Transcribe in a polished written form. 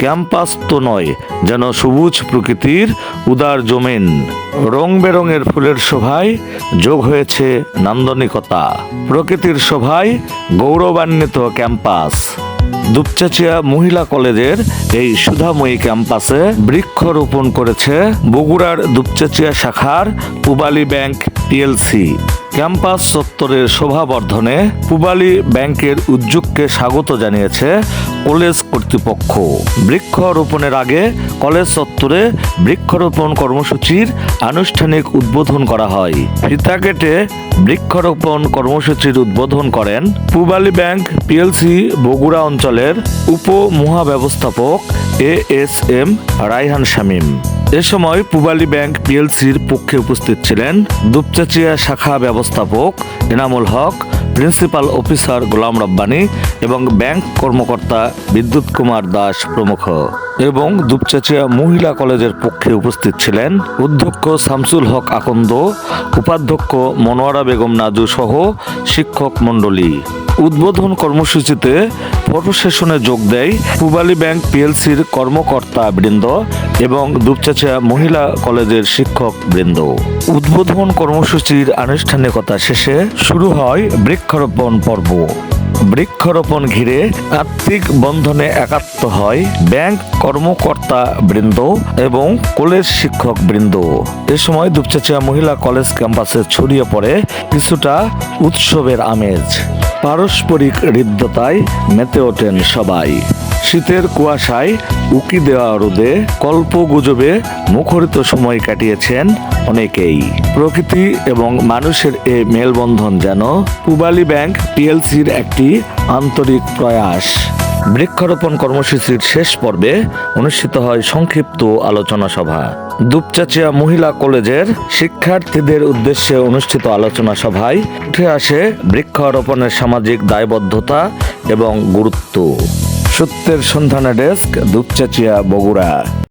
Campus তো নয়, যেন সবুজ প্রকৃতির উদার জমিন। রং বেরঙের ফুলের শোভায় যোগ হয়েছে নান্দনিকতা। প্রকৃতির শোভায় গৌরবান্বিত ক্যাম্পাস। দুপচাঁচিয়া মহিলা কলেজের এই সুধাময়ী ক্যাম্পাসে বৃক্ষরোপণ করেছে বগুড়ার দুপচাঁচিয়া শাখার পূবালী ব্যাংক পিএলসি। ক্যাম্পাস চত্বরের শোভাবর্ধনে পূবালী ব্যাংকের উদ্যোগকে স্বাগত জানিয়েছে কলেজ কর্তৃপক্ষ। বৃক্ষরোপণের আগে কলেজ চত্বরে বৃক্ষরোপণ কর্মসূচির আনুষ্ঠানিক উদ্বোধন করা হয়। ফিতা কেটে বৃক্ষরোপণ কর্মসূচির উদ্বোধন করেন পূবালী ব্যাংক পিএলসি বগুড়া অঞ্চলের উপমহাব্যবস্থাপক ASM রায়হান শামীম। এ সময় পূবালী ব্যাংক পিএলসির পক্ষে উপস্থিত ছিলেন দুপচাঁচিয়া শাখা ব্যবস্থাপক এনামুল হক, প্রিন্সিপাল অফিসার গোলাম রব্বানী এবং ব্যাংক কর্মকর্তা বিদ্যুৎ কুমার দাস প্রমুখ। এবং দুপচাঁচিয়া মহিলা কলেজের পক্ষে উপস্থিত ছিলেন অধ্যক্ষ শামসুল হক আকন্দ, উপাধ্যক্ষ মনোয়ারা বেগম নাজু সহ শিক্ষক মণ্ডলী। উদ্বোধন কর্মসূচিতে ফটো সেশনে যোগ দেয় পূবালী ব্যাংক পিএলসির কর্মকর্তা বৃন্দ এবং দুপচাঁচিয়া মহিলা কলেজের শিক্ষক বৃন্দ। উদ্বোধন কর্মসূচির আনুষ্ঠানিকতা শেষে শুরু হয় বৃক্ষরোপণ পর্ব। বৃক্ষরোপণ ঘিরে আত্মিক বন্ধনে একাত্ম হয় ব্যাংক কর্মকর্তা বৃন্দ এবং কলেজ শিক্ষক বৃন্দ। এ সময় দুপচাঁচিয়া মহিলা কলেজ ক্যাম্পাসে ছড়িয়ে পড়ে কিছুটা উৎসবের আমেজ। পারস্পরিক হৃদ্যতায় মেতে ওঠেন সবাই। শীতের কুয়াশায় উকি দেওয়া রোদে কল্পগুজবে মুখরিত সময় কাটিয়েছেন অনেকেই। প্রকৃতি এবং মানুষের এ মেলবন্ধন যেন পূবালী ব্যাংক পিএলসির একটি আন্তরিক প্রয়াস। বৃক্ষরোপণ কর্মসূচির শেষ পর্বে অনুষ্ঠিত হয় সংক্ষিপ্ত আলোচনা সভা। দুপচাঁচিয়া মহিলা কলেজের শিক্ষার্থীদের উদ্দেশ্যে অনুষ্ঠিত আলোচনা সভায় উঠে আসে বৃক্ষরোপণের সামাজিক দায়বদ্ধতা এবং গুরুত্ব। সত্যের সন্ধানে ডেস্ক, দুপচাঁচিয়া, বগুড়া।